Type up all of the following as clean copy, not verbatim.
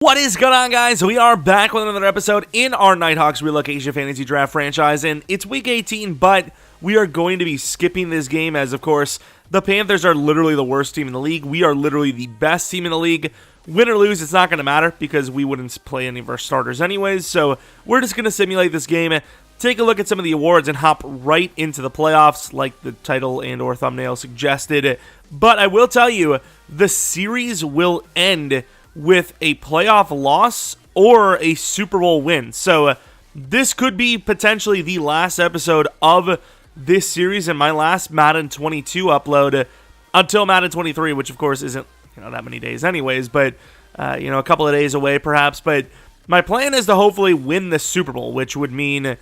What is going on, guys? We are back with another episode in our Nighthawks Relocation Fantasy Draft franchise, and it's Week 18, but we are going to be skipping this game as, of course, the Panthers are literally the worst team in the league. We are literally the best team in the league. Win or lose, it's not going to matter because we wouldn't play any of our starters anyways, so we're just going to simulate this game, take a look at some of the awards, and hop right into the playoffs like the title and or thumbnail suggested. But I will tell you, the series will end with a playoff loss or a Super Bowl win. So this could be potentially the last episode of this series and my last Madden 22 upload until Madden 23, which of course isn't that many days anyways, but a couple of days away perhaps. But my plan is to hopefully win the Super Bowl, which would mean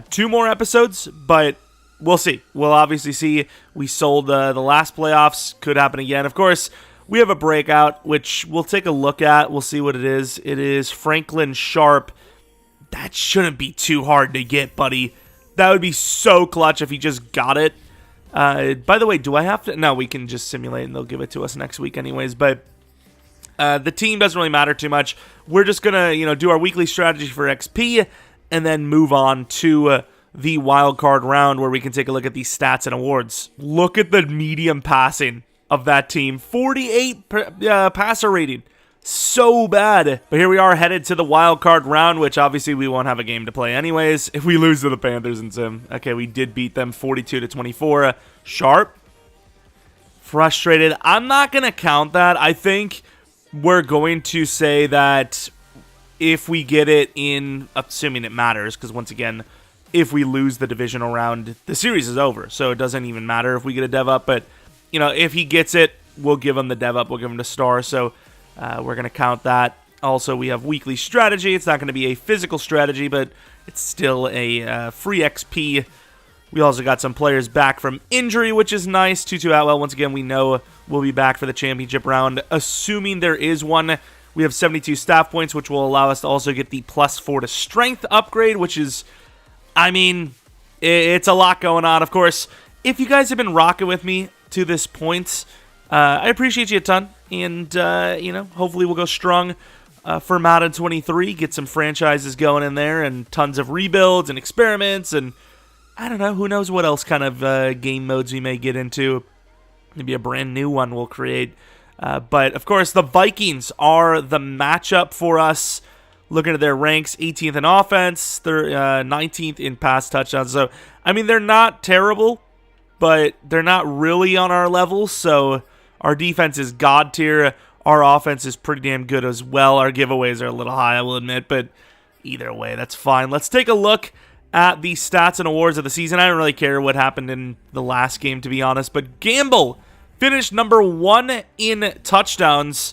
2 more episodes, but we'll see. We'll obviously see. We sold the last playoffs. Could happen again. Of course, we have a breakout, which we'll take a look at. We'll see what it is. It is Franklin Sharp. That shouldn't be too hard to get, buddy. That would be so clutch if he just got it. By the way, do I have to? No, we can just simulate and they'll give it to us next week anyways. But the team doesn't really matter too much. We're just going to, do our weekly strategy for XP and then move on to the wild card round where we can take a look at these stats and awards. Look at the medium passing of that team. 48 passer rating. So bad. But here we are headed to the wild card round, which obviously we won't have a game to play anyways if we lose to the Panthers and Sim. Okay, we did beat them 42-24. Sharp. Frustrated. I'm not going to count that. I think we're going to say that if we get it in, assuming it matters, because once again, if we lose the divisional round, the series is over. So it doesn't even matter if we get a dev up, but if he gets it, we'll give him the dev up. We'll give him the star. So we're going to count that. Also, we have weekly strategy. It's not going to be a physical strategy, but it's still a free XP. We also got some players back from injury, which is nice. Tutu Atwell, once again, we know will be back for the championship round, assuming there is one. We have 72 staff points, which will allow us to also get the +4 to strength upgrade, which is, it's a lot going on. Of course, if you guys have been rocking with me to this point, I appreciate you a ton, and hopefully we'll go strong for Madden 23, get some franchises going in there, and tons of rebuilds and experiments, and I don't know, who knows what else kind of game modes we may get into. Maybe a brand new one we'll create. But of course, the Vikings are the matchup for us. Looking at their ranks, 18th in offense, they're 19th in pass touchdowns. So, they're not terrible, but they're not really on our level, so our defense is god tier. Our offense is pretty damn good as well. Our giveaways are a little high, I will admit, but either way, that's fine. Let's take a look at the stats and awards of the season. I don't really care what happened in the last game, to be honest, but Gamble finished number 1 in touchdowns,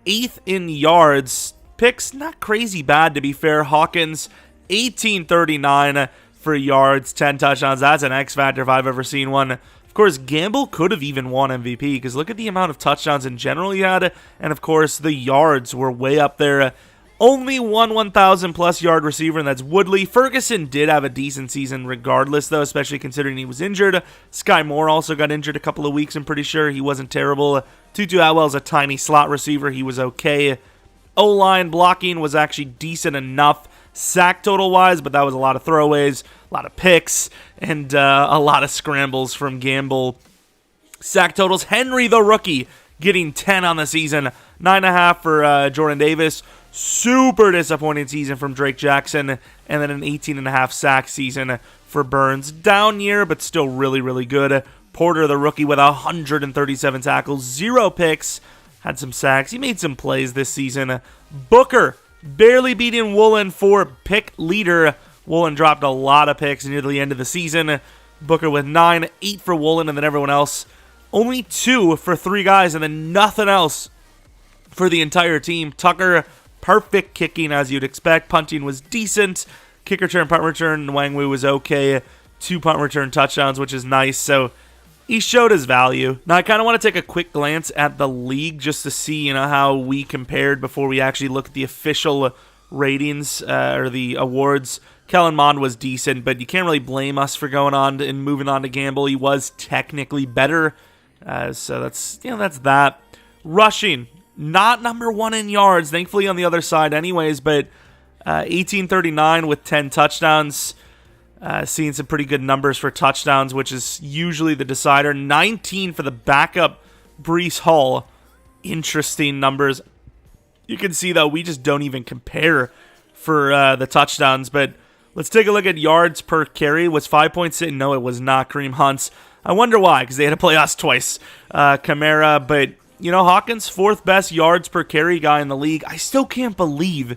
8th in yards. Picks, not crazy bad, to be fair. Hawkins, 1839 for yards, 10 touchdowns. That's an X factor if I've ever seen one. Of course, Gamble could have even won MVP because look at the amount of touchdowns in general he had. And of course, the yards were way up there. Only one 1,000-plus yard receiver, and that's Woodley. Ferguson did have a decent season regardless, though, especially considering he was injured. Sky Moore also got injured a couple of weeks, I'm pretty sure. He wasn't terrible. Tutu Atwell's a tiny slot receiver. He was okay. O-line blocking was actually decent enough sack total-wise, but that was a lot of throwaways, a lot of picks, and a lot of scrambles from Gamble. Sack totals, Henry the rookie getting 10 on the season, 9.5 for Jordan Davis. Super disappointing season from Drake Jackson, and then an 18.5 sack season for Burns. Down year, but still really, really good. Porter the rookie with 137 tackles, 0 picks. Had some sacks. He made some plays this season. Booker barely beating Woolen for pick leader. Woolen dropped a lot of picks near the end of the season. Booker with 9, 8 for Woolen, and then everyone else. Only 2 for 3 guys, and then nothing else for the entire team. Tucker, perfect kicking as you'd expect. Punting was decent. Kick return, punt return, Wangwu was okay. 2 punt return touchdowns, which is nice. So he showed his value. Now, I kind of want to take a quick glance at the league just to see, how we compared before we actually look at the official ratings or the awards. Kellen Mond was decent, but you can't really blame us for going on and moving on to Gamble. He was technically better, so that's that. Rushing, Not number 1 in yards, thankfully on the other side anyways, but 1839 with 10 touchdowns. Seeing some pretty good numbers for touchdowns, which is usually the decider. 19 for the backup Breece Hall. Interesting numbers. You can see, though, we just don't even compare for the touchdowns. But let's take a look at yards per carry. Was 5.6? No, it was not. Kareem Hunt's. I wonder why, because they had to play us twice. Kamara, but, Hawkins, 4th best yards per carry guy in the league. I still can't believe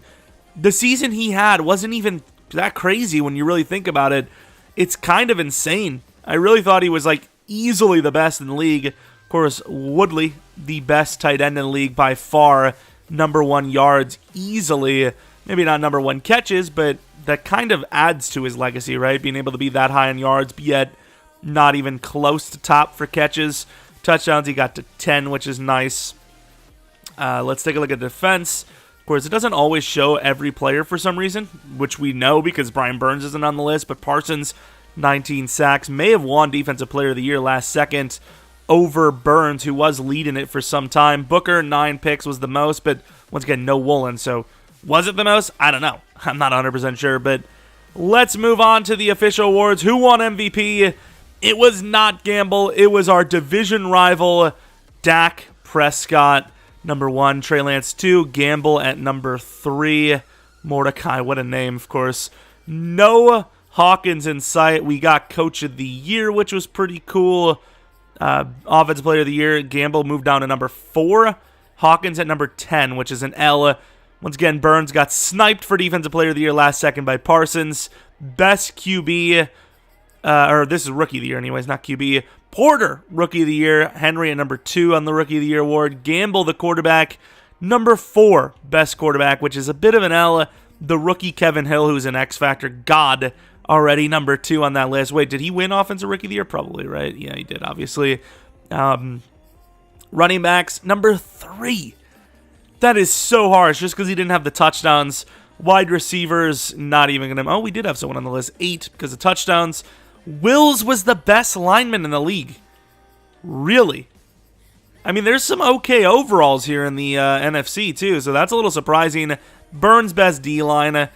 the season he had wasn't even that crazy when you really think about it. It's kind of insane. I really thought he was, easily the best in the league. Of course, Woodley, the best tight end in the league by far. Number 1 yards easily. Maybe not number 1 catches, but that kind of adds to his legacy, right? Being able to be that high in yards, but yet not even close to top for catches. Touchdowns, he got to 10, which is nice. Let's take a look at defense. Of course, it doesn't always show every player for some reason, which we know because Brian Burns isn't on the list, but Parsons, 19 sacks, may have won Defensive Player of the Year last second over Burns, who was leading it for some time. Booker, 9 picks was the most, but once again, no Woolen, so was it the most? I don't know. I'm not 100% sure, but let's move on to the official awards. Who won MVP? It was not Gamble. It was our division rival, Dak Prescott. Number 1, Trey Lance 2, Gamble at number 3. Mordecai, what a name, of course. No Hawkins in sight. We got Coach of the Year, which was pretty cool. Offensive Player of the Year, Gamble moved down to number 4. Hawkins at number 10, which is an L. Once again, Burns got sniped for Defensive Player of the Year last second by Parsons. Best QB, or this is Rookie of the Year anyways, not QB. Porter, Rookie of the Year. Henry at number 2 on the Rookie of the Year award. Gamble, the quarterback, number 4 best quarterback, which is a bit of an L. The rookie Kevin Hill, who's an X Factor god, already number 2 on that list. Wait, did he win Offensive Rookie of the Year? Probably, right? Yeah, he did, obviously. Running backs, number 3. That is so harsh, just because he didn't have the touchdowns. Wide receivers, not even going to... Oh, we did have someone on the list. 8 because of touchdowns. Wills was the best lineman in the league. Really? I mean, there's some okay overalls here in the NFC, too, so that's a little surprising. Burns, best D-line.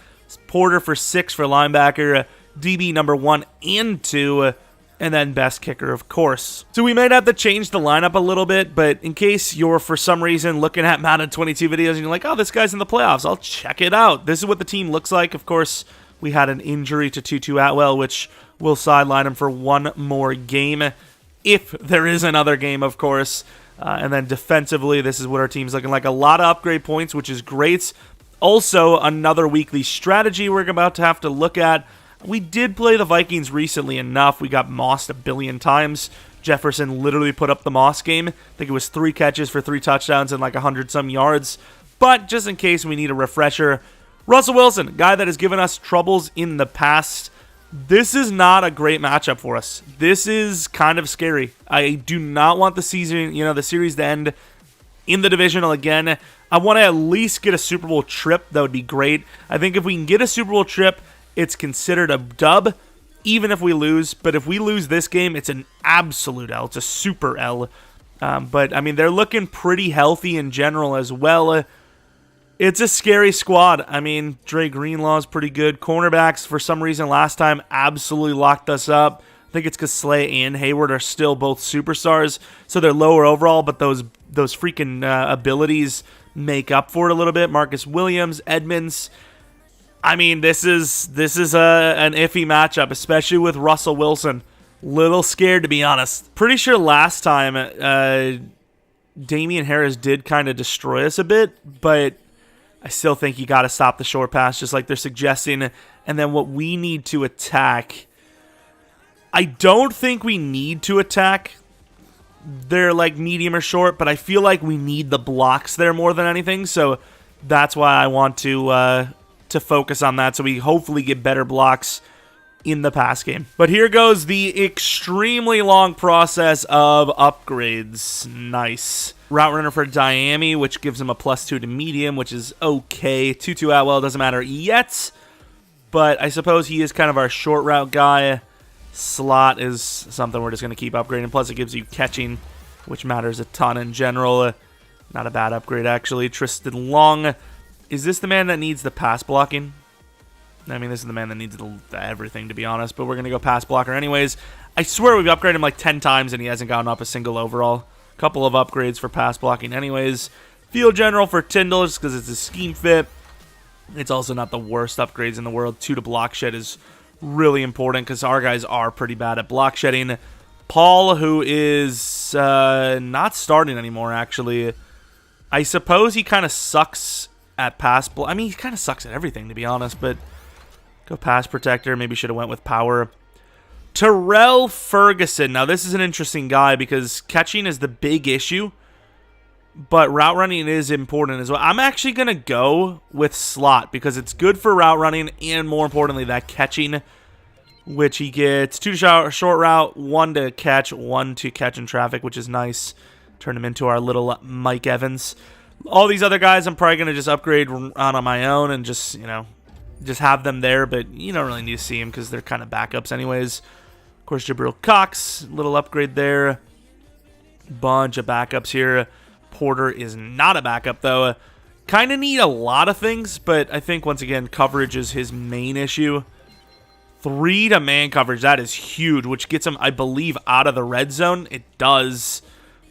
Porter for 6 for linebacker. DB number 1 and 2. And then best kicker, of course. So we might have to change the lineup a little bit, but in case you're, for some reason, looking at Madden 22 videos and you're like, oh, this guy's in the playoffs, I'll check it out. This is what the team looks like. Of course, we had an injury to Tutu Atwell, which will sideline him for one more game, if there is another game, of course. And then defensively, this is what our team's looking like. A lot of upgrade points, which is great. Also, another weekly strategy we're about to have to look at. We did play the Vikings recently enough. We got mossed a billion times. Jefferson literally put up the moss game. I think it was 3 catches for 3 touchdowns and like 100-some yards. But just in case we need a refresher, Russell Wilson, a guy that has given us troubles in the past. This is not a great matchup for us. This is kind of scary. I do not want the season, the series to end in the divisional again. I want to at least get a Super Bowl trip. That would be great. I think if we can get a Super Bowl trip, it's considered a dub, even if we lose. But if we lose this game, it's an absolute L. It's a super L. But, I mean, they're looking pretty healthy in general as well. It's a scary squad. I mean, Dre Greenlaw's pretty good. Cornerbacks, for some reason, last time absolutely locked us up. I think it's because Slay and Hayward are still both superstars, so they're lower overall, but those freaking abilities make up for it a little bit. Marcus Williams, Edmonds. I mean, this is an iffy matchup, especially with Russell Wilson. Little scared, to be honest. Pretty sure last time Damian Harris did kind of destroy us a bit, but I still think you got to stop the short pass, just like they're suggesting. And then what we need to attack, I don't think we need to attack. They're like medium or short, but I feel like we need the blocks there more than anything. So that's why I want to focus on that, so we hopefully get better blocks in the pass game. But here goes the extremely long process of upgrades. Nice. Route runner for Diami, which gives him a +2 to medium, which is okay. Tutu Atwell doesn't matter yet, but I suppose he is kind of our short route guy. Slot is something we're just going to keep upgrading. Plus, it gives you catching, which matters a ton in general. Not a bad upgrade, actually. Tristan Long. Is this the man that needs the pass blocking? I mean, this is the man that needs everything, to be honest. But we're going to go pass blocker anyways. I swear we've upgraded him like 10 times and he hasn't gotten up a single overall. Couple of upgrades for pass blocking anyways. Field general for Tyndall just because it's a scheme fit. It's also not the worst upgrades in the world. 2 to block shed is really important because our guys are pretty bad at block shedding. Paul, who is not starting anymore, actually. I suppose he kind of sucks at pass I mean, he kind of sucks at everything, to be honest, but go pass protector. Maybe should have went with power. Terrell Ferguson. Now, this is an interesting guy because catching is the big issue, but route running is important as well. I'm actually going to go with slot because it's good for route running and, more importantly, that catching, which he gets 2 to short route, 1 to catch, 1 to catch in traffic, which is nice. Turn him into our little Mike Evans. All these other guys I'm probably going to just upgrade on my own and just, you know, just have them there, but you don't really need to see them because they're kind of backups anyways. Of course, Jabril Cox, little upgrade there. Bunch of backups here. Porter is not a backup, though. Kind of need a lot of things, but I think, once again, coverage is his main issue. 3 to man coverage, that is huge, which gets him, I believe, out of the red zone. It does.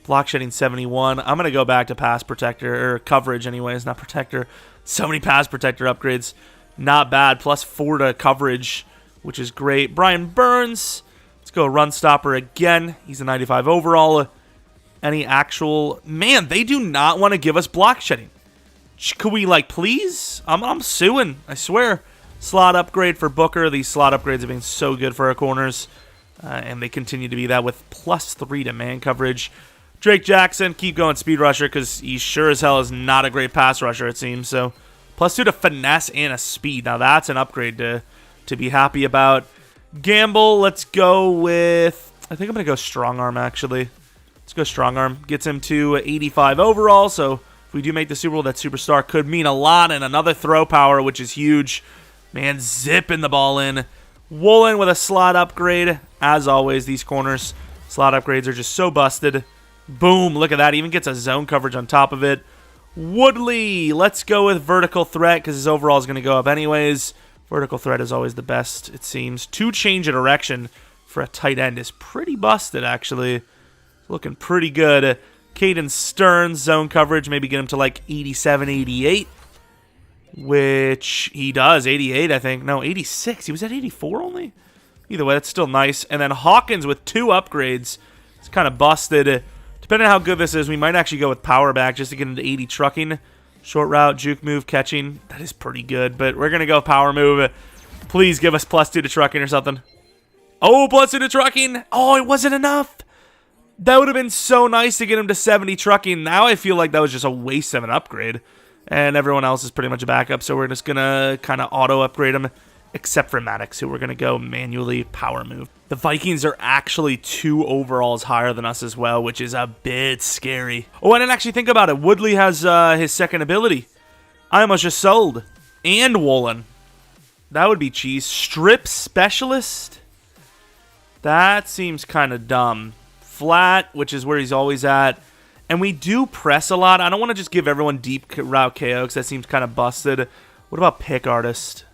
Block shedding 71. I'm going to go back to pass protector, or coverage anyways, not protector. So many pass protector upgrades. Not bad. Plus 4 to coverage, which is great. Brian Burns. Let's go run stopper again. He's a 95 overall. Any actual... Man, they do not want to give us block shedding. Could we, like, please? I'm suing. I swear. Slot upgrade for Booker. These slot upgrades have been so good for our corners. And they continue to be that with plus 3 to man coverage. Drake Jackson, keep going speed rusher because he sure as hell is not a great pass rusher, it seems. So, plus 2 to finesse and a speed. Now, that's an upgrade to be happy about. Gamble, let's go with... I think I'm going to go strong arm, actually. Let's go strong arm. Gets him to 85 overall. So, if we do make the Super Bowl, that superstar could mean a lot. And another throw power, which is huge. Man, zipping the ball in. Woolen with a slot upgrade. As always, these corners, slot upgrades are just so busted. Boom, look at that. Even gets a zone coverage on top of it. Woodley, let's go with vertical threat because his overall is going to go up anyways. Vertical threat is always the best, it seems. 2 change of direction for a tight end is pretty busted, actually. Looking pretty good. Caden Stearns, zone coverage, maybe get him to like 87, 88. Which he does, 88, I think. No, 86. He was at 84 only? Either way, that's still nice. And then Hawkins with 2 upgrades. It's kind of busted. Depending on how good this is, we might actually go with power back just to get into 80 trucking. Short route, juke move, catching. That is pretty good, but we're going to go power move. Please give us plus 2 to trucking or something. Oh, plus 2 to trucking. Oh, it wasn't enough. That would have been so nice to get him to 70 trucking. Now I feel like that was just a waste of an upgrade. And everyone else is pretty much a backup, so we're just going to kind of auto-upgrade him, except for Maddox, who we're going to go manually power move. The Vikings are actually 2 overalls higher than us as well, which is a bit scary. Oh, I didn't actually think about it. Woodley has his second ability. I almost just sold. And Woolen. That would be cheese. Strip specialist? That seems kind of dumb. Flat, which is where he's always at. And we do press a lot. I don't want to just give everyone deep route KO because that seems kind of busted. What about pick artist?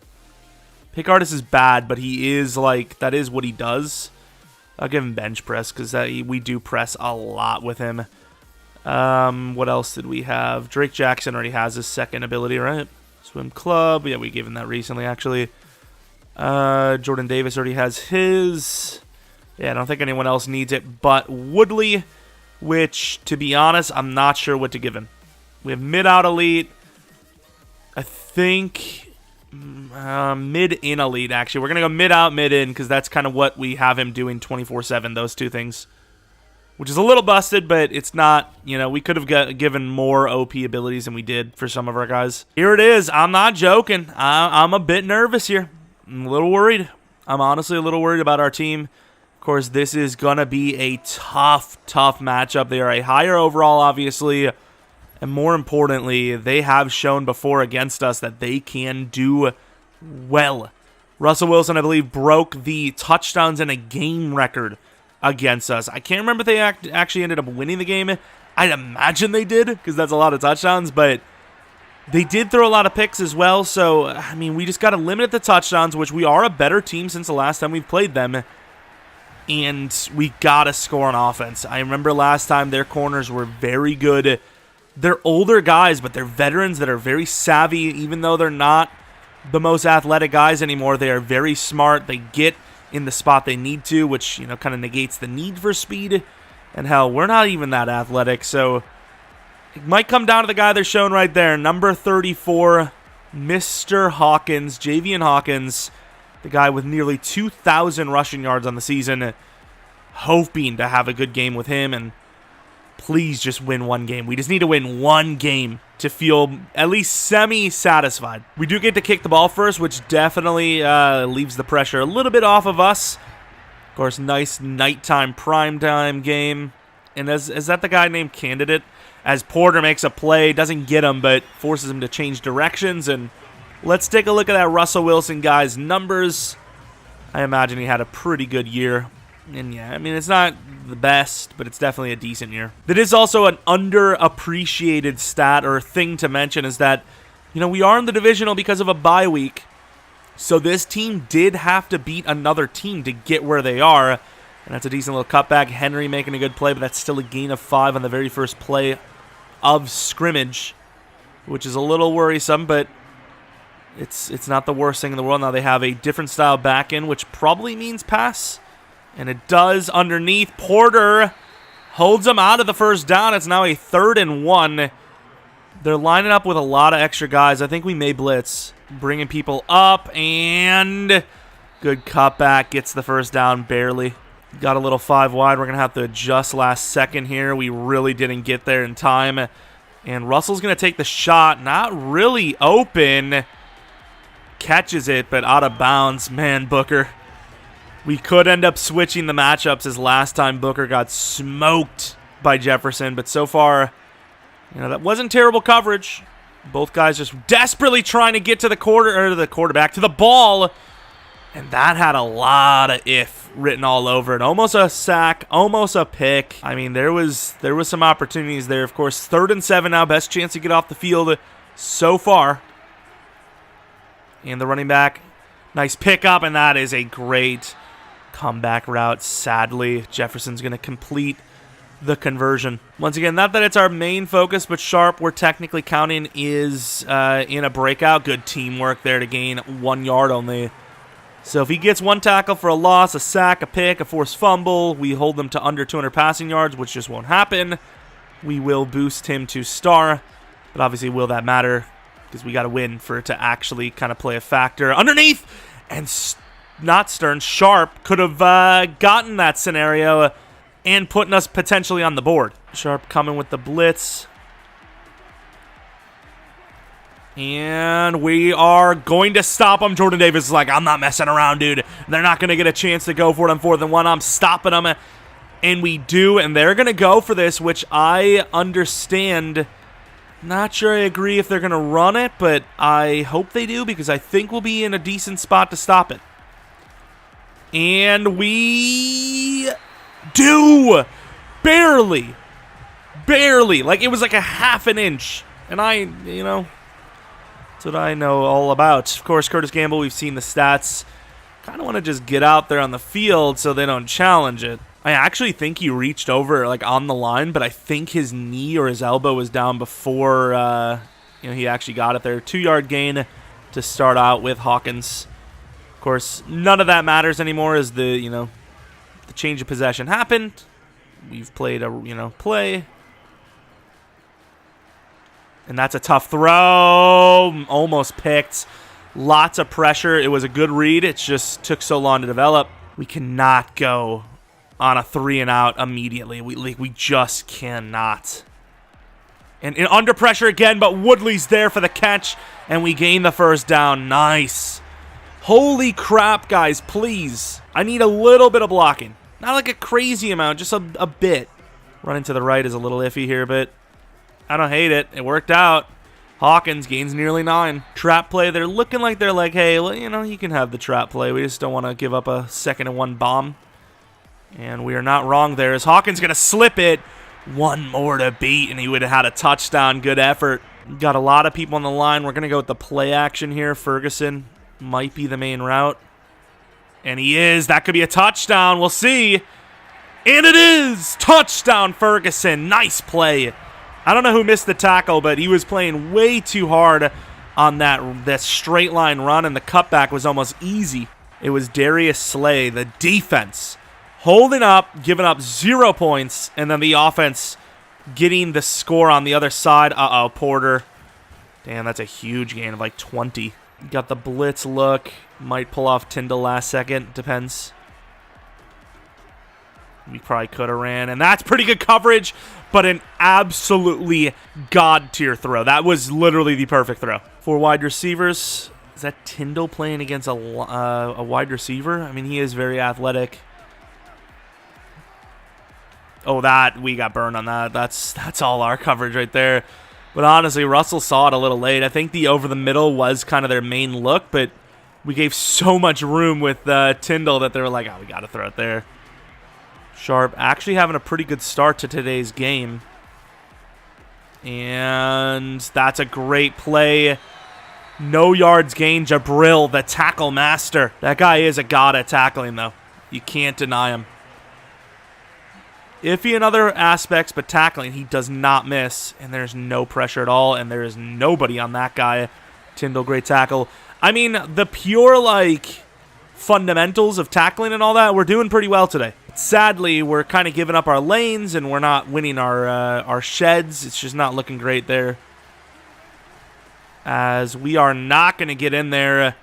Pick artist is bad, but he is like, that is what he does. I'll give him bench press because we do press a lot with him. What else did we have? Drake Jackson already has his second ability, right? Swim club. Yeah, we gave him that recently, actually. Jordan Davis already has his. Yeah, I don't think anyone else needs it but Woodley, which, to be honest, I'm not sure what to give him. We have mid-out elite. I think mid-in elite, actually. We're going to go mid-out, mid-in, because that's kind of what we have him doing 24/7, those 2 things. Which is a little busted, but it's not, you know, we could have given more OP abilities than we did for some of our guys. Here it is. I'm not joking. I'm a bit nervous here. I'm a little worried. I'm honestly a little worried about our team. Of course, this is going to be a tough matchup. They are a higher overall, obviously. And more importantly, they have shown before against us that they can do well. Russell Wilson, I believe, broke the touchdowns in a game record against us. I can't remember if they actually ended up winning the game. I'd imagine they did, because that's a lot of touchdowns, but they did throw a lot of picks as well. So, I mean, we just got to limit the touchdowns, which we are a better team since the last time we've played them. And we got to score on offense. I remember last time their corners were very good. They're older guys, but they're veterans that are very savvy. Even though they're not the most athletic guys anymore, they are very smart. They get in the spot they need to, which, you know, kind of negates the need for speed. And hell, we're not even that athletic, so it might come down to the guy they're showing right there, number 34, Mr. Hawkins, Javian Hawkins, the guy with nearly 2,000 rushing yards on the season. Hoping to have a good game with him, and please just win one game. We just need to win one game to feel at least semi-satisfied. We do get to kick the ball first, which definitely leaves the pressure a little bit off of us. Of course, nice nighttime primetime game. And is that the guy named Candidate? As Porter makes a play, doesn't get him, but forces him to change directions. And let's take a look at that Russell Wilson guy's numbers. I imagine he had a pretty good year. And yeah, I mean, it's not the best, but it's definitely a decent year. That is also an underappreciated stat or thing to mention, is that, you know, we are in the divisional because of a bye week. So this team did have to beat another team to get where they are. And that's a decent little cutback. Henry making a good play, but that's still a gain of 5 on the very first play of scrimmage, which is a little worrisome, but it's not the worst thing in the world. Now they have a different style back end, which probably means pass. And it does underneath. Porter holds them out of the first down. It's now a 3rd and 1. They're lining up with a lot of extra guys. I think we may blitz. Bringing people up, and good cutback. Gets the first down barely. Got a little 5 wide. We're going to have to adjust last second here. We really didn't get there in time. And Russell's going to take the shot. Not really open. Catches it, but out of bounds. Man, Booker. We could end up switching the matchups, as last time Booker got smoked by Jefferson. But so far, you know, that wasn't terrible coverage. Both guys just desperately trying to get to the quarterback, to the ball. And that had a lot of if written all over it. Almost a sack, almost a pick. I mean, there was some opportunities there. Of course, 3rd and 7 now. Best chance to get off the field so far. And the running back, nice pickup, and that is a great comeback route. Sadly, Jefferson's going to complete the conversion. Once again, not that it's our main focus, but Sharp, we're technically counting, is in a breakout. Good teamwork there to gain 1 yard only. So if he gets 1 tackle for a loss, a sack, a pick, a forced fumble, we hold them to under 200 passing yards, which just won't happen. We will boost him to star, but obviously will that matter? Because we got to win for it to actually kind of play a factor. Underneath, and not Stern, Sharp could have gotten that scenario and putting us potentially on the board. Sharp coming with the blitz. And we are going to stop him. Jordan Davis is like, I'm not messing around, dude. They're not going to get a chance to go for it on 4th and 1. I'm stopping them. And we do, and they're going to go for this, which I understand. Not sure I agree if they're going to run it, but I hope they do, because I think we'll be in a decent spot to stop it. And we do. Barely. Like, it was like a half an inch. And that's what I know all about. Of course, Curtis Gamble, we've seen the stats. Kind of want to just get out there on the field so they don't challenge it. I actually think he reached over, like, on the line, but I think his knee or his elbow was down before he actually got it there. 2-yard gain to start out with Hawkins. Of course, none of that matters anymore as the change of possession happened. We've played a, play. And that's a tough throw. Almost picked. Lots of pressure. It was a good read. It just took so long to develop. We cannot go on a 3-and-out immediately. We just cannot. And under pressure again, but Woodley's there for the catch, and we gain the first down. Nice. Holy crap, guys, please. I need a little bit of blocking. Not like a crazy amount, just a bit. Running to the right is a little iffy here, but I don't hate it. It worked out. Hawkins gains nearly 9. Trap play. They're looking like they're like, hey, well, you can have the trap play. We just don't want to give up a 2nd and 1 bomb. And we are not wrong there. As Hawkins going to slip it. One more to beat, and he would have had a touchdown. Good effort. Got a lot of people on the line. We're going to go with the play action here. Ferguson might be the main route. And he is. That could be a touchdown. We'll see. And it is. Touchdown, Ferguson. Nice play. I don't know who missed the tackle, but he was playing way too hard on that straight line run, and the cutback was almost easy. It was Darius Slay, the defense, holding up, giving up 0 points, and then the offense getting the score on the other side. Uh-oh, Porter. Damn, that's a huge gain of like 20. Got the blitz look. Might pull off Tyndall last second. Depends. We probably could have ran, and that's pretty good coverage, but an absolutely god-tier throw. That was literally the perfect throw. 4 wide receivers. Is that Tyndall playing against a wide receiver? I mean, he is very athletic. Oh, we got burned on that. That's all our coverage right there. But honestly, Russell saw it a little late. I think the over the middle was kind of their main look, but we gave so much room with Tyndall that they were like, oh, we got to throw it there. Sharp actually having a pretty good start to today's game. And that's a great play. No yards gained. Jabril, the tackle master. That guy is a god at tackling, though. You can't deny him. Iffy in other aspects, but tackling, he does not miss. And there's no pressure at all, and there is nobody on that guy. Tyndall, great tackle. I mean, the pure, like, fundamentals of tackling and all that, we're doing pretty well today. Sadly, we're kind of giving up our lanes, and we're not winning our sheds. It's just not looking great there, as we are not going to get in there.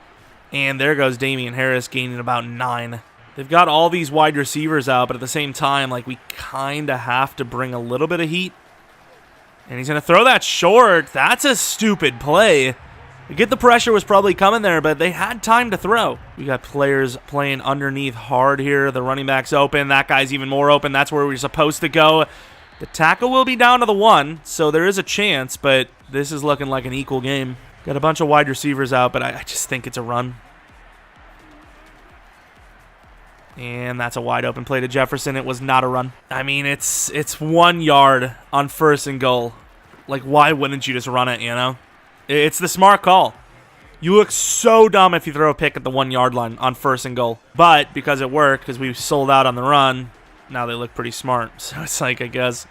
And there goes Damian Harris gaining about 9. They've got all these wide receivers out, but at the same time, like, we kind of have to bring a little bit of heat. And he's going to throw that short. That's a stupid play. Get the pressure was probably coming there, but they had time to throw. We got players playing underneath hard here. The running back's open. That guy's even more open. That's where we're supposed to go. The tackle will be down to the 1, so there is a chance, but this is looking like an equal game. Got a bunch of wide receivers out, but I just think it's a run. And that's a wide open play to Jefferson. It was not a run. I mean, it's 1 yard on 1st and goal. Like, why wouldn't you just run it, you know? It's the smart call. You look so dumb if you throw a pick at the 1 yard line on 1st and goal. But because it worked, because we sold out on the run, now they look pretty smart. So it's like, I guess,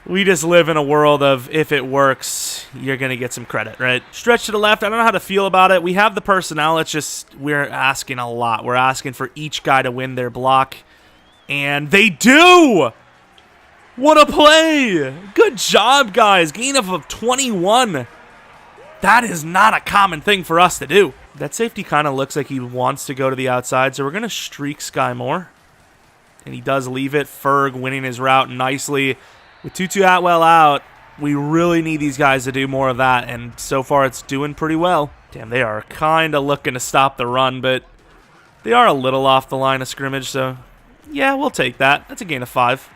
we just live in a world of if it works, you're going to get some credit, right? Stretch to the left. I don't know how to feel about it. We have the personnel. It's just we're asking a lot. We're asking for each guy to win their block. And they do! What a play! Good job, guys. Gain of 21. That is not a common thing for us to do. That safety kind of looks like he wants to go to the outside, so we're going to streak Sky Moore. And he does leave it. Ferg winning his route nicely. With Tutu Atwell out, we really need these guys to do more of that, and so far it's doing pretty well. Damn, they are kind of looking to stop the run, but they are a little off the line of scrimmage, so yeah, we'll take that. That's a gain of 5.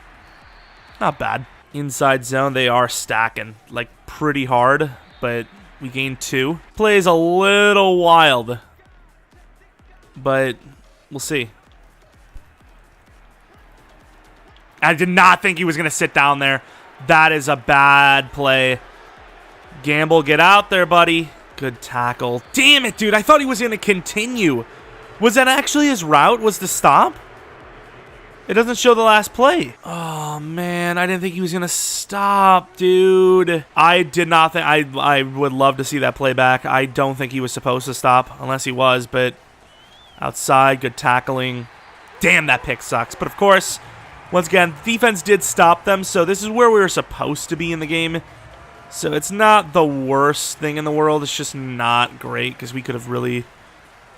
Not bad. Inside zone, they are stacking, like, pretty hard, but we gained 2. Play is a little wild, but we'll see. I did not think he was going to sit down there. That is a bad play. Gamble, get out there, buddy. Good tackle. Damn it, dude. I thought he was going to continue. Was that actually his route, was to stop? It doesn't show the last play. Oh, man. I didn't think he was going to stop, dude. I did not think... I would love to see that play back. I don't think he was supposed to stop, unless he was, but outside, good tackling. Damn, that pick sucks. But, of course... Once again, defense did stop them, so this is where we were supposed to be in the game. So it's not the worst thing in the world. It's just not great because we could have really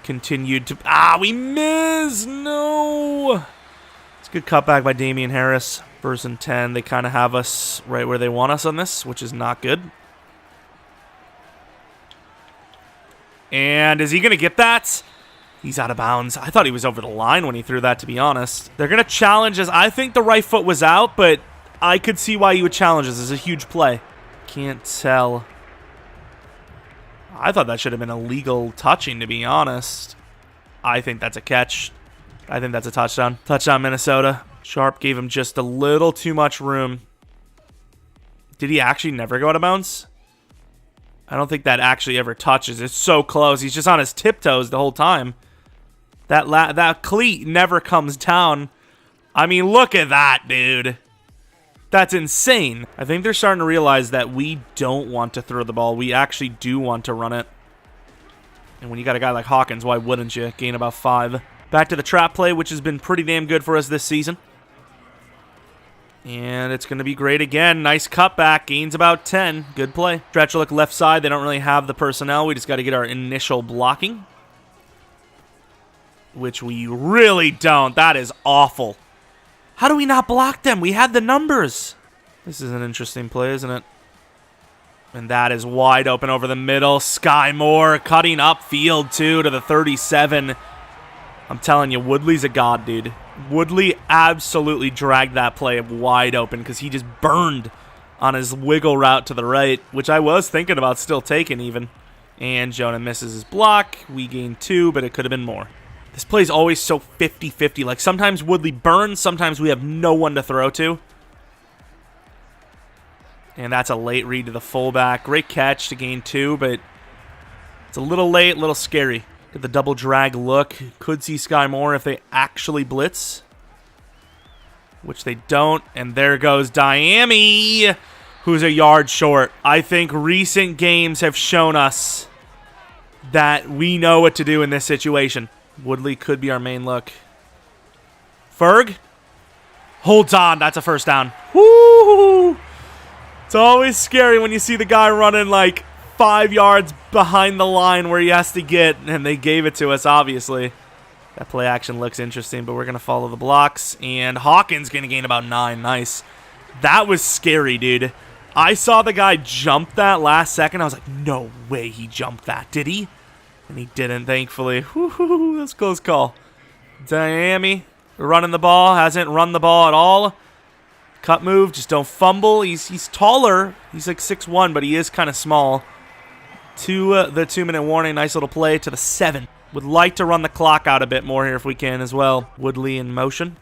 continued to... Ah, we missed! No! It's a good cutback by Damian Harris. 1st and 10. They kind of have us right where they want us on this, which is not good. And is he going to get that? He's out of bounds. I thought he was over the line when he threw that, to be honest. They're going to challenge us. I think the right foot was out, but I could see why you would challenge us. It's a huge play. Can't tell. I thought that should have been a legal touching, to be honest. I think that's a catch. I think that's a touchdown. Touchdown, Minnesota. Sharp gave him just a little too much room. Did he actually never go out of bounds? I don't think that actually ever touches. It's so close. He's just on his tiptoes the whole time. That cleat never comes down. I mean, look at that, dude. That's insane. I think they're starting to realize that we don't want to throw the ball. We actually do want to run it. And when you got a guy like Hawkins, why wouldn't you? Gain about 5. Back to the trap play, which has been pretty damn good for us this season. And it's going to be great again. Nice cutback. Gains about 10. Good play. Stretch look left side. They don't really have the personnel. We just got to get our initial blocking. Which we really don't. That is awful. How do we not block them? We had the numbers. This is an interesting play, isn't it? And that is wide open over the middle. Sky Moore cutting upfield, too, to the 37. I'm telling you, Woodley's a god, dude. Woodley absolutely dragged that play wide open because he just burned on his wiggle route to the right, which I was thinking about still taking even. And Jonah misses his block. We gain 2, but it could have been more. This play is always so 50-50. Like, sometimes Woodley burns, sometimes we have no one to throw to. And that's a late read to the fullback. Great catch to gain 2, but it's a little late, a little scary. Get the double drag look. Could see Sky Moore if they actually blitz. Which they don't. And there goes Diami, who's a yard short. I think recent games have shown us that we know what to do in this situation. Woodley could be our main look. Ferg holds on. That's a first down. Woo! It's always scary when you see the guy running like 5 yards behind the line where he has to get, and they gave it to us, obviously. That play action looks interesting, but we're going to follow the blocks, and Hawkins going to gain about 9. Nice. That was scary, dude. I saw the guy jump that last second. I was like, no way he jumped that. Did he? And he didn't, thankfully. Woo-hoo, that's a close call. Diami running the ball. Hasn't run the ball at all. Cut move. Just don't fumble. He's taller. He's like 6'1", but he is kind of small. To the 2-minute warning. Nice little play to the 7. Would like to run the clock out a bit more here if we can as well. Woodley in motion.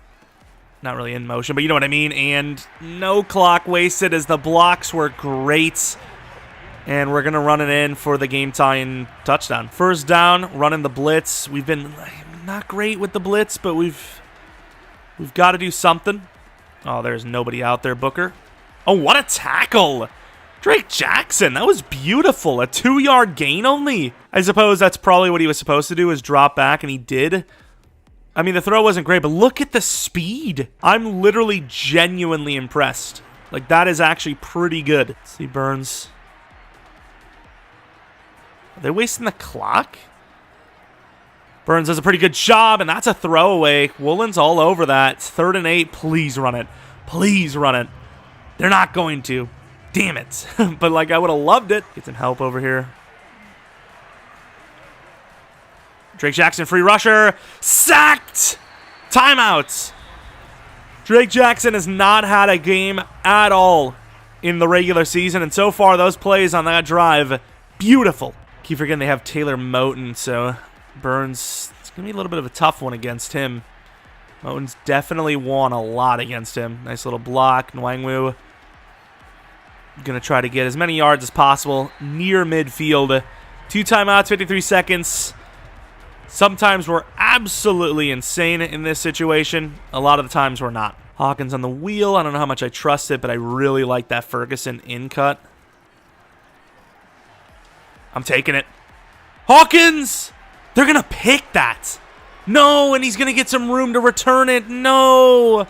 Not really in motion, but you know what I mean. And no clock wasted as the blocks were great. And we're going to run it in for the game-tying touchdown. First down, running the blitz. We've been not great with the blitz, but we've got to do something. Oh, there's nobody out there, Booker. Oh, what a tackle. Drake Jackson, that was beautiful. A 2-yard gain only. I suppose that's probably what he was supposed to do, is drop back, and he did. I mean, the throw wasn't great, but look at the speed. I'm literally genuinely impressed. Like, that is actually pretty good. Let's see, Burns. Are they wasting the clock? Burns does a pretty good job, and that's a throwaway. Woolen's all over that. It's 3rd and 8. Please run it. Please run it. They're not going to. Damn it. But, like, I would have loved it. Get some help over here. Drake Jackson, free rusher. Sacked! Timeout. Drake Jackson has not had a game at all in the regular season, and so far, those plays on that drive, beautiful. Keep forgetting they have Taylor Moton, so Burns, it's going to be a little bit of a tough one against him. Moton's definitely won a lot against him. Nice little block. Nwangwu going to try to get as many yards as possible near midfield. 2 timeouts, 53 seconds. Sometimes we're absolutely insane in this situation. A lot of the times we're not. Hawkins on the wheel. I don't know how much I trust it, but I really like that Ferguson in cut. I'm taking it. Hawkins! They're going to pick that. No, and he's going to get some room to return it. No.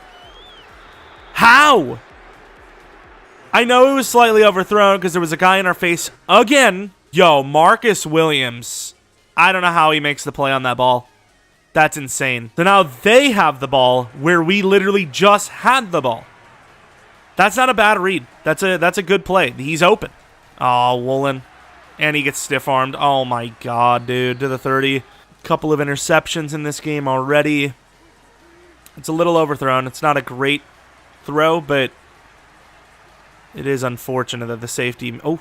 How? I know it was slightly overthrown because there was a guy in our face again. Yo, Marcus Williams. I don't know how he makes the play on that ball. That's insane. So now they have the ball where we literally just had the ball. That's not a bad read. That's a good play. He's open. Oh, Woolen. And he gets stiff-armed. Oh, my God, dude. To the 30. Couple of interceptions in this game already. It's a little overthrown. It's not a great throw, but it is unfortunate that the safety... Oh,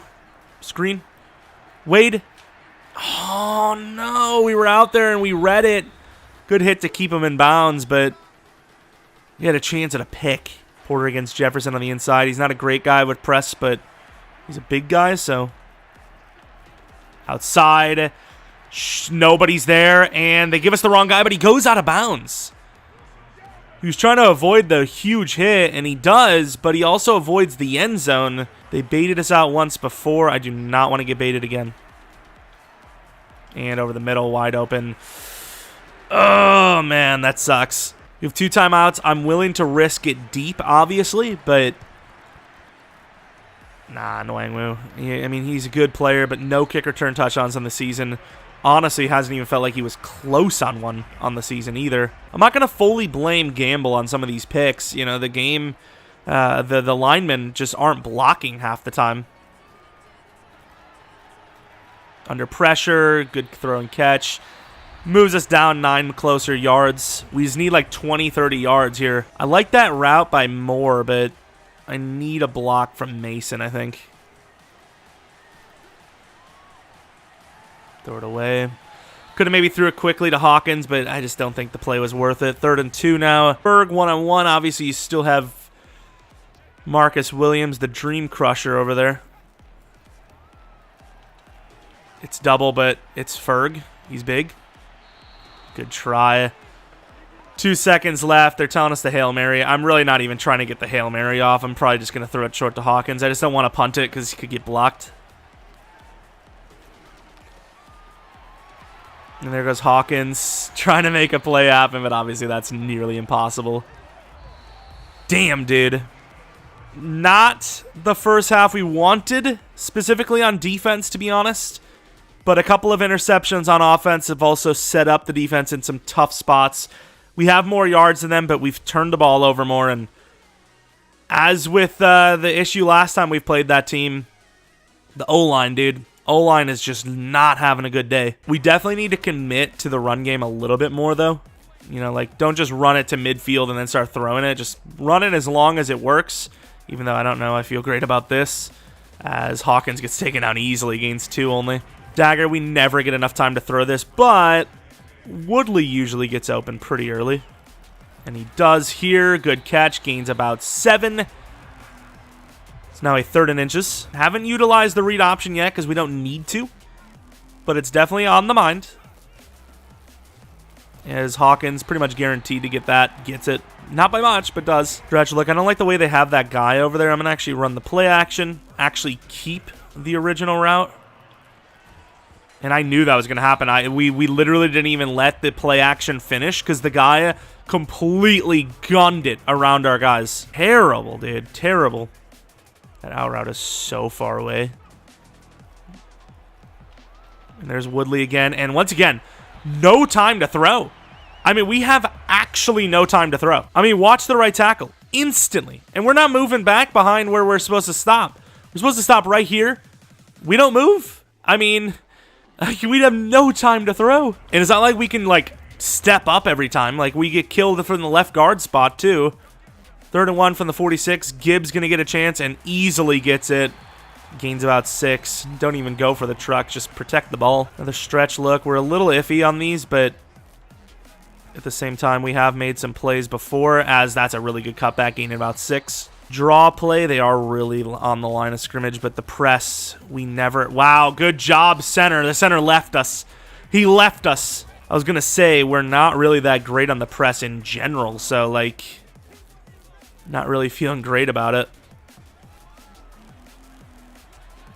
screen. Wade. Oh, no. We were out there and we read it. Good hit to keep him in bounds, but he had a chance at a pick. Porter against Jefferson on the inside. He's not a great guy with press, but he's a big guy, so outside. Nobody's there, and they give us the wrong guy, but he goes out of bounds. He was trying to avoid the huge hit, and he does, but he also avoids the end zone. They baited us out once before. I do not want to get baited again. And over the middle, wide open. Oh, man, that sucks. We have 2 timeouts. I'm willing to risk it deep, obviously, but nah, Nwangwu. I mean, he's a good player, but no kick return touchdowns on the season. Honestly, hasn't even felt like he was close on one on the season either. I'm not going to fully blame Gamble on some of these picks. You know, the game, the linemen just aren't blocking half the time. Under pressure, good throw and catch. Moves us down 9 closer yards. We just need like 20, 30 yards here. I like that route by Moore, but I need a block from Mason, I think. Throw it away. Could have maybe threw it quickly to Hawkins, but I just don't think the play was worth it. 3rd and 2 now. Berg 1-on-1. Obviously, you still have Marcus Williams, the dream crusher over there. It's double, but it's Ferg. He's big. Good try. 2 seconds left. They're telling us the Hail Mary. I'm really not even trying to get the Hail Mary off. I'm probably just going to throw it short to Hawkins. I just don't want to punt it because he could get blocked. And there goes Hawkins trying to make a play happen, but obviously that's nearly impossible. Damn, dude. Not the first half we wanted, specifically on defense, to be honest. But a couple of interceptions on offense have also set up the defense in some tough spots. We have more yards than them, but we've turned the ball over more. And as with the issue last time we played that team, the O-line, dude. O-line is just not having a good day. We definitely need to commit to the run game a little bit more, though. You know, like, don't just run it to midfield and then start throwing it. Just run it as long as it works, even though I don't know I feel great about this, as Hawkins gets taken out easily, gains 2 only. Dagger, we never get enough time to throw this, but Woodley usually gets open pretty early. And he does here. Good catch, gains about 7. Now a 3rd and inches. Haven't utilized the read option yet because we don't need to, but it's definitely on the mind. As Hawkins pretty much guaranteed to get that. Gets it. Not by much, but does. Stretch, look, I don't like the way they have that guy over there. I'm going to actually run the play action. Actually keep the original route. And I knew that was going to happen. We literally didn't even let the play action finish because the guy completely gunned it around our guys. Terrible, dude. Terrible. That out route is so far away. And there's Woodley again. And once again, no time to throw. I mean, we have actually no time to throw. I mean, watch the right tackle. Instantly. And we're not moving back behind where we're supposed to stop. We're supposed to stop right here. We don't move. I mean, we'd have no time to throw. And it's not like we can, like, step up every time. Like, we get killed from the left guard spot, too. 3rd and 1 from the 46. Gibbs going to get a chance and easily gets it. Gains about 6. Don't even go for the truck. Just protect the ball. Another stretch look. We're a little iffy on these, but at the same time, we have made some plays before, as that's a really good cutback, gaining about 6. Draw play, they are really on the line of scrimmage, but the press, we never... Wow, good job, center. The center left us. He left us. I was going to say, we're not really that great on the press in general, so, like... Not really feeling great about it.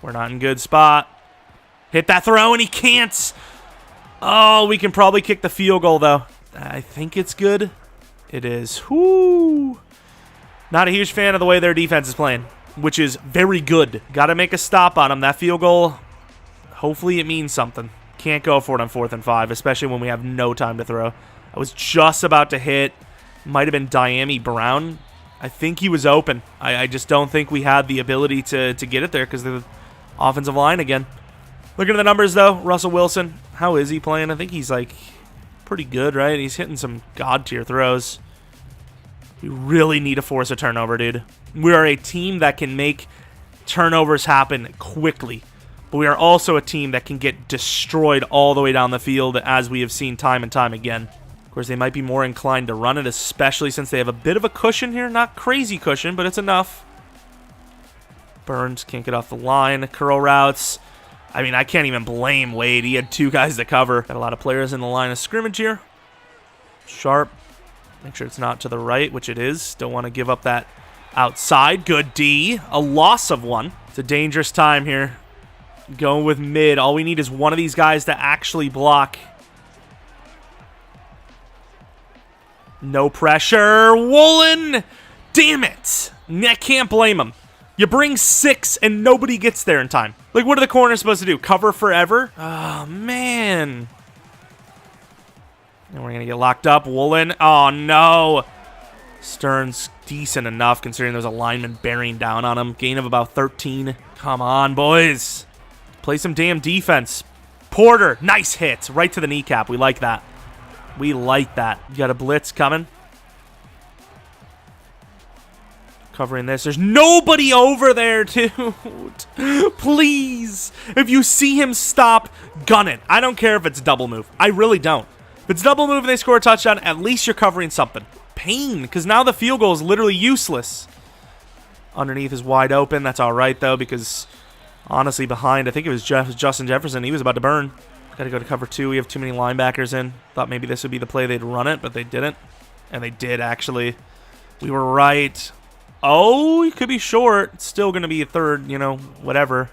We're not in good spot. Hit that throw, and he can't. Oh, we can probably kick the field goal, though. I think it's good. It is. Whoo. Not a huge fan of the way their defense is playing, which is very good. Got to make a stop on them. That field goal, hopefully it means something. Can't go for it on 4th and 5, especially when we have no time to throw. I was just about to hit. Might have been Diami Brown. I think he was open. I just don't think we had the ability to get it there because of the offensive line again. Looking at the numbers, though, Russell Wilson, how is he playing? I think he's, like, pretty good, right? He's hitting some god-tier throws. We really need to force a turnover, dude. We are a team that can make turnovers happen quickly, but we are also a team that can get destroyed all the way down the field, as we have seen time and time again. course, they might be more inclined to run it, especially since they have a bit of a cushion here. Not crazy cushion, but it's enough. Burns can't get off the line. Curl routes. I mean, I can't even blame Wade. He had 2 guys to cover. Got a lot of players in the line of scrimmage here. Sharp. Make sure it's not to the right, which it is. Don't want to give up that outside. Good D. A loss of 1. It's a dangerous time here. Going with mid. All we need is one of these guys to actually block. No pressure. Woolen! Damn it! I can't blame him. You bring 6 and nobody gets there in time. Like, what are the corners supposed to do? Cover forever? Oh, man. And we're going to get locked up. Woolen. Oh, no. Stern's decent enough considering there's a lineman bearing down on him. Gain of about 13. Come on, boys. Play some damn defense. Porter. Nice hit. Right to the kneecap. We like that. We like that. You got a blitz coming. Covering this. There's nobody over there, dude. Please. If you see him stop, gun it. I don't care if it's double move. I really don't. If it's double move and they score a touchdown, at least you're covering something. Pain, because now the field goal is literally useless. Underneath is wide open. That's all right, though, because honestly behind, I think it was Justin Jefferson. He was about to burn. Got to go to cover 2. We have too many linebackers in. Thought maybe this would be the play they'd run it, but they didn't. And they did, actually. We were right. Oh, he could be short. It's still going to be a third, you know, whatever.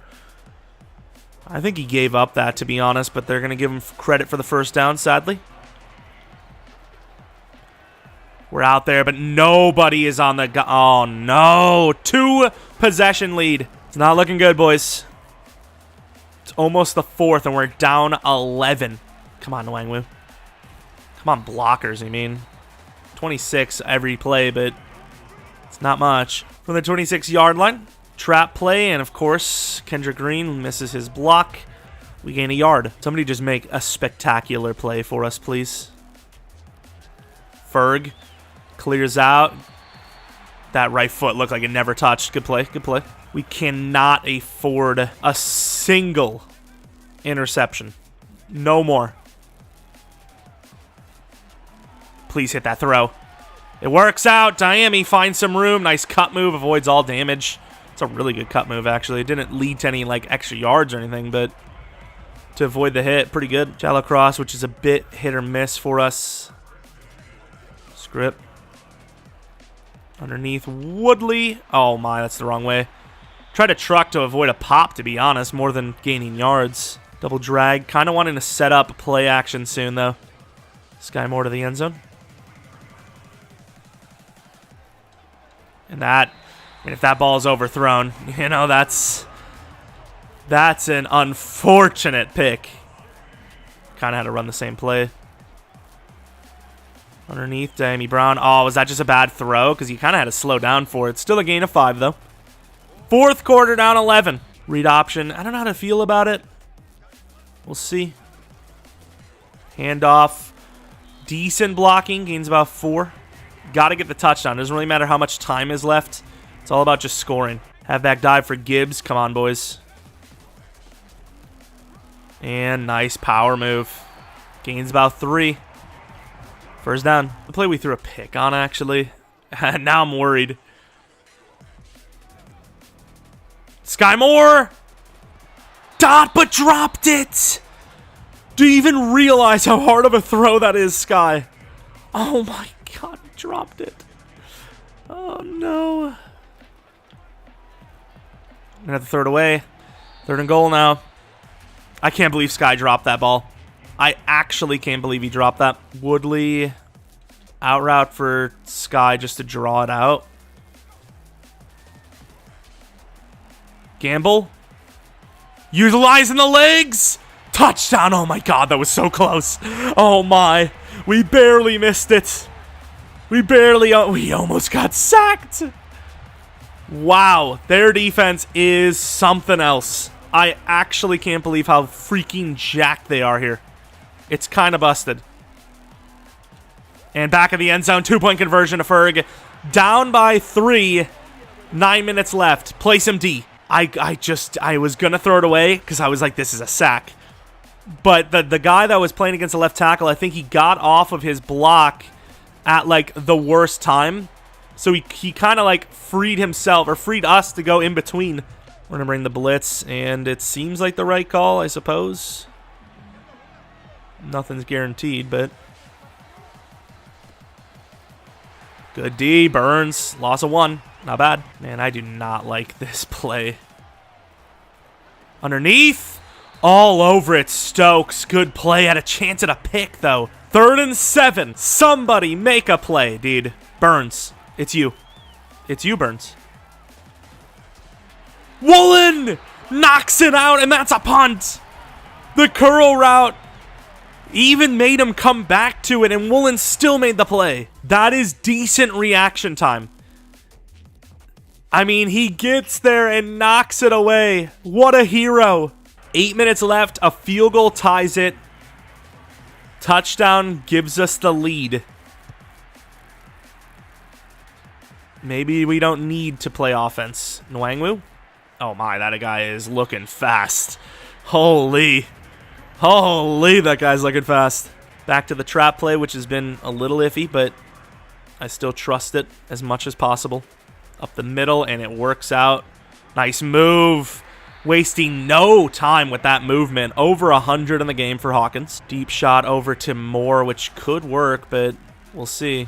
I think he gave up that, to be honest, but they're going to give him credit for the first down, sadly. We're out there, but nobody is on the... Oh, no. 2 possession lead. It's not looking good, boys. It's almost the 4th, and we're down 11. Come on, Nwangwu. Come on, blockers, I mean. 26 every play, but it's not much. From the 26-yard line, trap play, and of course, Kendrick Green misses his block. We gain a yard. Somebody just make a spectacular play for us, please. Ferg clears out. That right foot looked like it never touched. Good play, good play. We cannot afford a single interception. No more. Please hit that throw. It works out. Diami finds some room. Nice cut move. Avoids all damage. It's a really good cut move, actually. It didn't lead to any like extra yards or anything, but to avoid the hit, pretty good. Shallow cross, which is a bit hit or miss for us. Script. Underneath Woodley. Oh my, that's the wrong way. Tried to truck to avoid a pop, to be honest, more than gaining yards. Double drag. Kind of wanting to set up play action soon, though. Sky Moore to the end zone. And that, I mean, if that ball is overthrown, you know, that's an unfortunate pick. Kind of had to run the same play. Underneath, Damie Brown. Oh, was that just a bad throw? Because he kind of had to slow down for it. Still a gain of 5, though. 4th quarter, down 11. Read option. I don't know how to feel about it. We'll see. Handoff. Decent blocking. Gains about 4. Got to get the touchdown. Doesn't really matter how much time is left. It's all about just scoring. Halfback dive for Gibbs. Come on, boys. And nice power move. Gains about 3. First down. The play we threw a pick on, actually. Now I'm worried. Sky Moore! Dot, but dropped it! Do you even realize how hard of a throw that is, Sky? Oh my god, he dropped it. Oh no. I'm gonna have to throw it away. 3rd and goal now. I can't believe Sky dropped that ball. I actually can't believe he dropped that. Woodley, out route for Sky just to draw it out. Gamble. Utilizing the legs. Touchdown. Oh my god, that was so close. Oh my. We barely missed it. We almost got sacked. Wow. Their defense is something else. I actually can't believe how freaking jacked they are here. It's kind of busted. And back of the end zone, 2-point conversion to Ferg. Down by 3. 9 minutes left. Play some D. I was going to throw it away because I was like, this is a sack. But the guy that was playing against the left tackle, I think he got off of his block at, like, the worst time. So he kind of, like, freed himself, or freed us to go in between. We're going to bring the blitz, and it seems like the right call, I suppose. Nothing's guaranteed, but... Good D, Burns. Loss of 1. Not bad. Man, I do not like this play. Underneath. All over it, Stokes. Good play. Had a chance at a pick, though. 3rd and 7. Somebody make a play, dude. Burns. It's you. It's you, Burns. Woolen knocks it out, and that's a punt. The curl route even made him come back to it, and Woolen still made the play. That is decent reaction time. I mean, he gets there and knocks it away. What a hero. 8 minutes left. A field goal ties it. Touchdown gives us the lead. Maybe we don't need to play offense. Nwangwu? Oh my, that guy is looking fast. Holy. Holy, that guy's looking fast. Back to the trap play, which has been a little iffy, but I still trust it as much as possible. Up the middle, and it works out. Nice move. Wasting no time with that movement. Over 100 in the game for Hawkins. Deep shot over to Moore, which could work, but we'll see.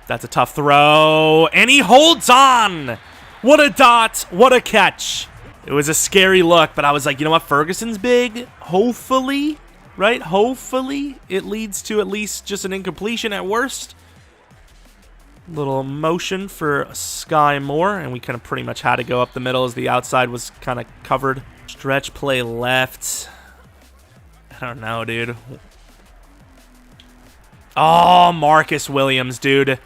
That's a tough throw, and he holds on. What a dot. What a catch. It was a scary look, but I was like, you know what? Ferguson's big. Hopefully, right? Hopefully it leads to at least just an incompletion at worst. Little motion for Sky Moore, and we kind of pretty much had to go up the middle as the outside was kind of covered. Stretch play left. I don't know, dude. Oh, Marcus Williams, dude.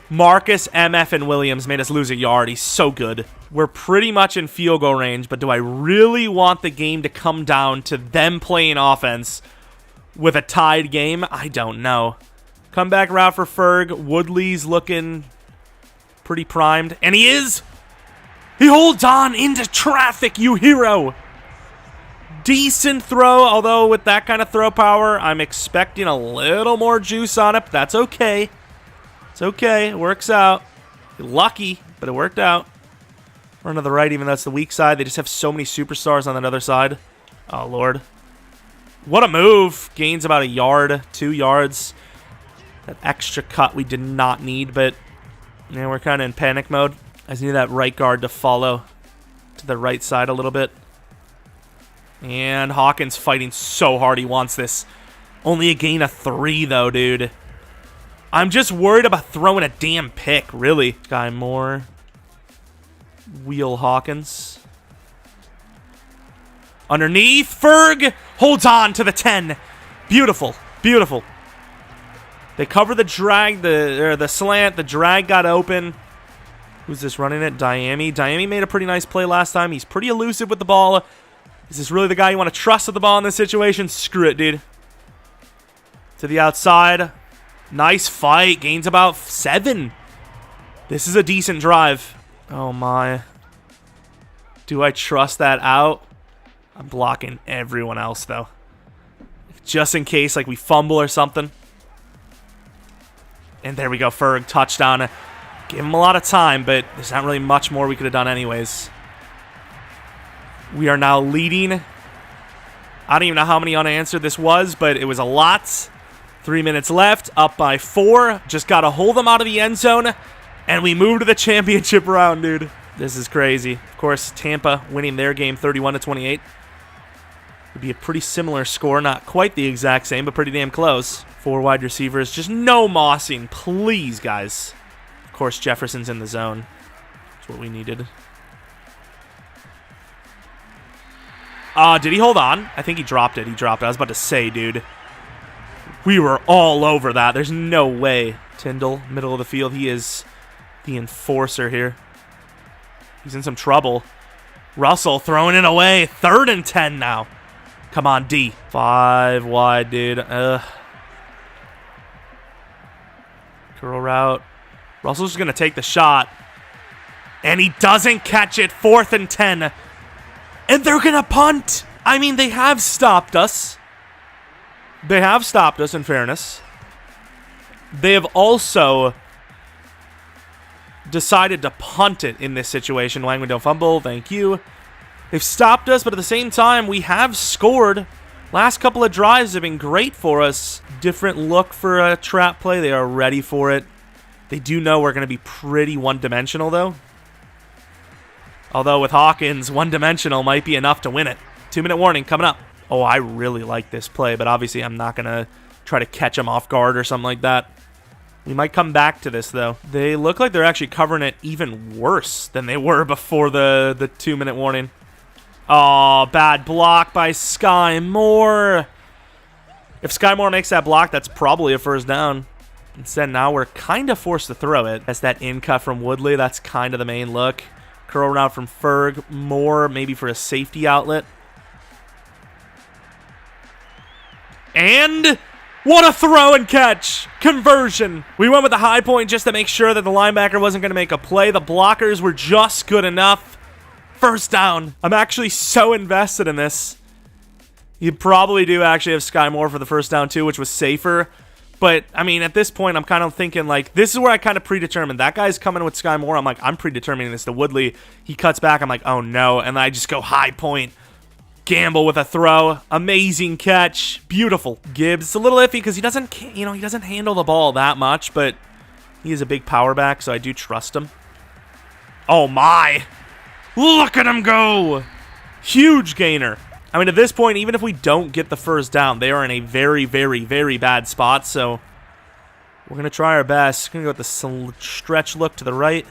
Marcus, MF, and Williams made us lose a yard. He's so good. We're pretty much in field goal range, but do I really want the game to come down to them playing offense with a tied game? I don't know. Comeback route for Ferg. Woodley's looking pretty primed. And he is! He holds on into traffic, you hero! Decent throw, although with that kind of throw power, I'm expecting a little more juice on it, but that's okay. It's okay. It works out. You're lucky, but it worked out. Run to the right, even though that's the weak side. They just have so many superstars on that other side. Oh, Lord. What a move. Gains about a yard, 2 yards. That extra cut we did not need, but yeah, we're kind of in panic mode. I just need that right guard to follow to the right side a little bit. And Hawkins fighting so hard. He wants this. Only a gain of 3, though, dude. I'm just worried about throwing a damn pick, really. Sky Moore. Wheel Hawkins. Underneath. Ferg holds on to the 10. Beautiful. Beautiful. They cover the drag, the slant. The drag got open. Who's this running it? Diami. Diami made a pretty nice play last time. He's pretty elusive with the ball. Is this really the guy you want to trust with the ball in this situation? Screw it, dude. To the outside. Nice fight. Gains about 7. This is a decent drive. Oh, my. Do I trust that out? I'm blocking everyone else, though. Just in case, like, we fumble or something. And there we go. Ferg, touchdown. Give him a lot of time, but there's not really much more we could have done anyways. We are now leading. I don't even know how many unanswered this was, but it was a lot. 3 minutes left, up by 4. Just got to hold them out of the end zone, and we move to the championship round, dude. This is crazy. Of course, Tampa winning their game 31-28. Would be a pretty similar score. Not quite the exact same, but pretty damn close. 4 wide receivers. Just no mossing, please, guys. Of course, Jefferson's in the zone. That's what we needed. Did he hold on? I think he dropped it. He dropped it. I was about to say, dude. We were all over that. There's no way. Tyndall, middle of the field. He is the enforcer here. He's in some trouble. Russell throwing it away. 3rd and 10 now. Come on, D. 5 wide, dude. Curl route. Russell's just going to take the shot. And he doesn't catch it. 4th and 10. And they're going to punt. I mean, they have stopped us. They have stopped us, in fairness. They have also decided to punt it in this situation. Langman don't fumble. Thank you. They've stopped us, but at the same time, we have scored. Last couple of drives have been great for us. Different look for a trap play. They are ready for it. They do know we're going to be pretty one-dimensional, though. Although with Hawkins, one-dimensional might be enough to win it. 2-minute warning coming up. Oh, I really like this play, but obviously I'm not going to try to catch him off guard or something like that. We might come back to this, though. They look like they're actually covering it even worse than they were before the 2-minute warning. Oh, bad block by Sky Moore. If Sky Moore makes that block, that's probably a first down. Instead, now we're kind of forced to throw it. That's that in cut from Woodley. That's kind of the main look. Curl route from Ferg. Moore maybe for a safety outlet. And what a throw and catch. Conversion. We went with the high point just to make sure that the linebacker wasn't going to make a play. The blockers were just good enough. First down. I'm actually so invested in this. You probably do actually have Sky Moore for the first down too, which was safer. But, I mean, at this point, I'm kind of thinking, like, this is where I kind of predetermined. That guy's coming with Sky Moore. I'm like, I'm predetermining this to Woodley. He cuts back. I'm like, oh, no. And I just go high point. Gamble with a throw. Amazing catch. Beautiful. Gibbs, it's a little iffy because he doesn't, he doesn't handle the ball that much, but he is a big power back, so I do trust him. Oh, my. Look at him go. Huge gainer. I mean, at this point, even if we don't get the first down, they are in a very, very, very bad spot, so we're going to try our best. Going to go with the stretch look to the right.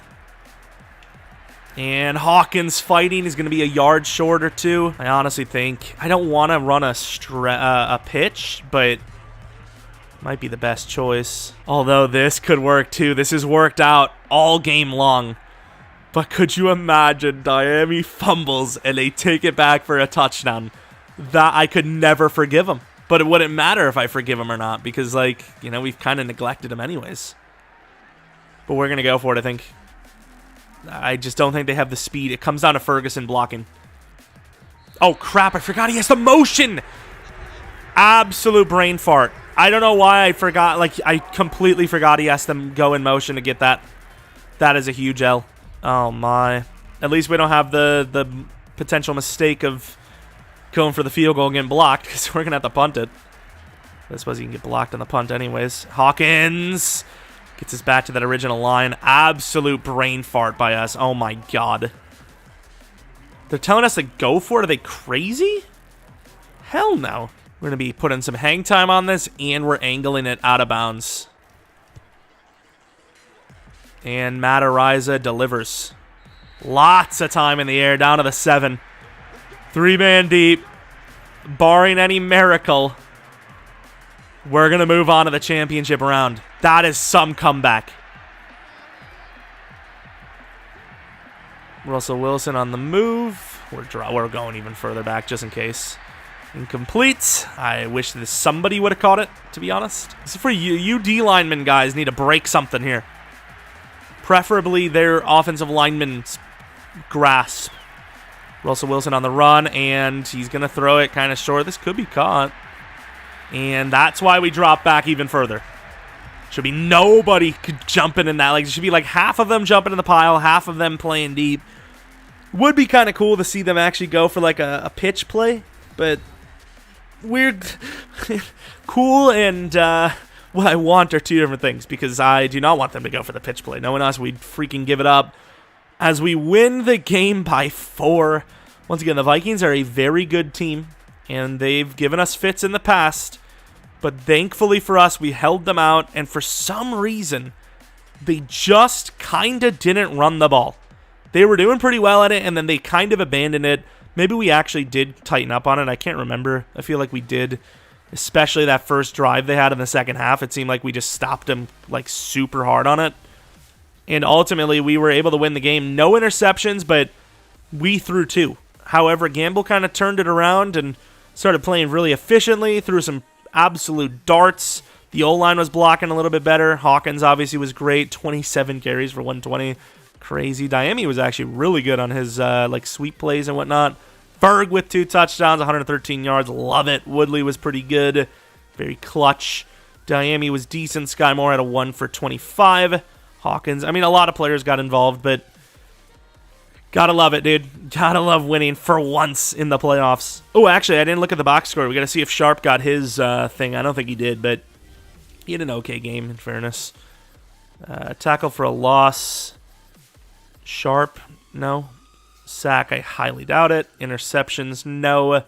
And Hawkins fighting is going to be a yard short or two. I honestly think I don't want to run a pitch, but might be the best choice. Although this could work too. This has worked out all game long. But could you imagine Miami fumbles and they take it back for a touchdown? That I could never forgive them. But it wouldn't matter if I forgive him or not because, like, we've kind of neglected him anyways. But we're going to go for it, I think. I just don't think they have the speed. It comes down to Ferguson blocking. Oh, crap. I forgot he has the motion. Absolute brain fart. I don't know why I forgot. Like, I completely forgot he has to go in motion to get that. That is a huge L. Oh, my. At least we don't have the potential mistake of going for the field goal and getting blocked because we're going to have to punt it. I suppose you can get blocked on the punt anyways. Hawkins gets us back to that original line. Absolute brain fart by us. Oh, my God. They're telling us to go for it. Are they crazy? Hell no. We're going to be putting some hang time on this, and we're angling it out of bounds. And Matt Ariza delivers. Lots of time in the air, down to the 7. 3-man deep. Barring any miracle, we're going to move on to the championship round. That is some comeback. Russell Wilson on the move. We're going even further back just in case. Incomplete. I wish that somebody would have caught it, to be honest. This is for you. You D linemen guys need to break something here. Preferably their offensive lineman's grasp. Russell Wilson on the run, and he's going to throw it kind of short. This could be caught. And that's why we drop back even further. Should be nobody jumping in that. Like, it should be like half of them jumping in the pile, half of them playing deep. Would be kind of cool to see them actually go for like a pitch play, but weird. Cool and what I want are two different things, because I do not want them to go for the pitch play. Knowing us, we'd freaking give it up as we win the game by 4. Once again, the Vikings are a very good team, and they've given us fits in the past, but thankfully for us, we held them out, and for some reason, they just kind of didn't run the ball. They were doing pretty well at it, and then they kind of abandoned it. Maybe we actually did tighten up on it. I can't remember. I feel like we did, especially that first drive they had in the second half. It seemed like we just stopped them like super hard on it. And ultimately, we were able to win the game. No interceptions, but we threw 2. However, Gamble kind of turned it around and started playing really efficiently, threw some absolute darts. The O-line was blocking a little bit better. Hawkins obviously was great. 27 carries for 120. Crazy. Diami was actually really good on his like sweep plays and whatnot. Berg with 2 touchdowns, 113 yards. Love it. Woodley was pretty good. Very clutch. Diami was decent. Sky Moore had a 1 for 25. Hawkins. I mean, a lot of players got involved, but gotta love it, dude. Gotta love winning for once in the playoffs. Oh, actually, I didn't look at the box score. We gotta see if Sharp got his thing. I don't think he did, but he had an okay game, in fairness. Tackle for a loss. Sharp, no. Sack, I highly doubt it. Interceptions, no.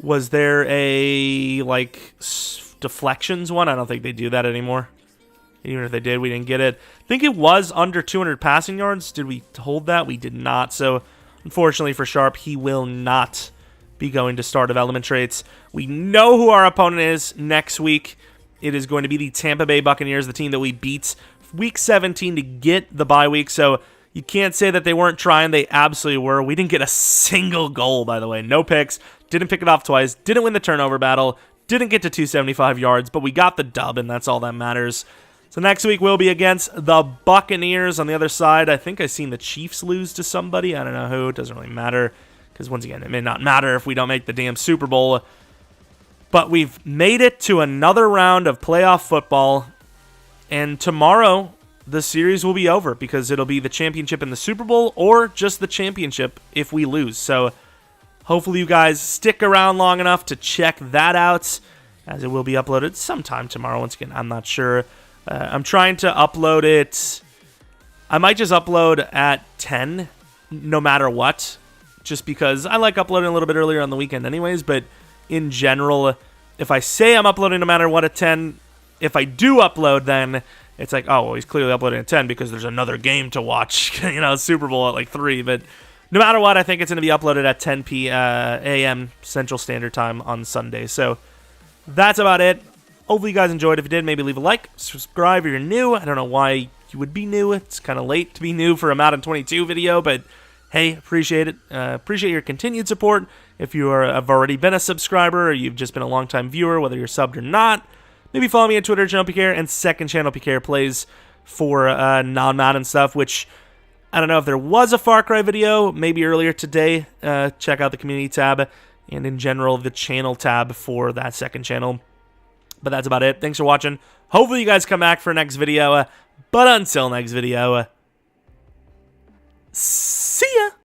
Was there a, like, deflections one? I don't think they do that anymore. Even if they did, we didn't get it. I think it was under 200 passing yards. Did we hold that? We did not. So, unfortunately for Sharp, he will not be going to star development traits. We know who our opponent is next week. It is going to be the Tampa Bay Buccaneers, the team that we beat Week 17 to get the bye week. So, you can't say that they weren't trying. They absolutely were. We didn't get a single goal, by the way. No picks. Didn't pick it off twice. Didn't win the turnover battle. Didn't get to 275 yards, but we got the dub, and that's all that matters. So next week we'll be against the Buccaneers. On the other side, I think I've seen the Chiefs lose to somebody. I don't know who. It doesn't really matter, because once again, it may not matter if we don't make the damn Super Bowl. But we've made it to another round of playoff football, and tomorrow the series will be over because it'll be the championship in the Super Bowl or just the championship if we lose. So hopefully you guys stick around long enough to check that out, as it will be uploaded sometime tomorrow. Once again, I'm not sure. I'm trying to upload it. I might just upload at 10 no matter what, just because I like uploading a little bit earlier on the weekend anyways. But in general, if I say I'm uploading no matter what at 10, if I do upload, then it's like, oh, well, he's clearly uploading at 10 because there's another game to watch, Super Bowl at like 3. But no matter what, I think it's going to be uploaded at 10 a.m. Central Standard Time on Sunday. So that's about it. Hopefully you guys enjoyed. If you did, maybe leave a like, subscribe if you're new. I don't know why you would be new. It's kind of late to be new for a Madden 22 video, but hey, appreciate it. Appreciate your continued support. If you have already been a subscriber or you've just been a long-time viewer, whether you're subbed or not, maybe follow me on Twitter, Jeromepkr, and second channel Pkr Plays for non-Madden stuff, which I don't know if there was a Far Cry video maybe earlier today. Check out the community tab and in general the channel tab for that second channel. But that's about it. Thanks for watching. Hopefully you guys come back for next video. But until next video, see ya!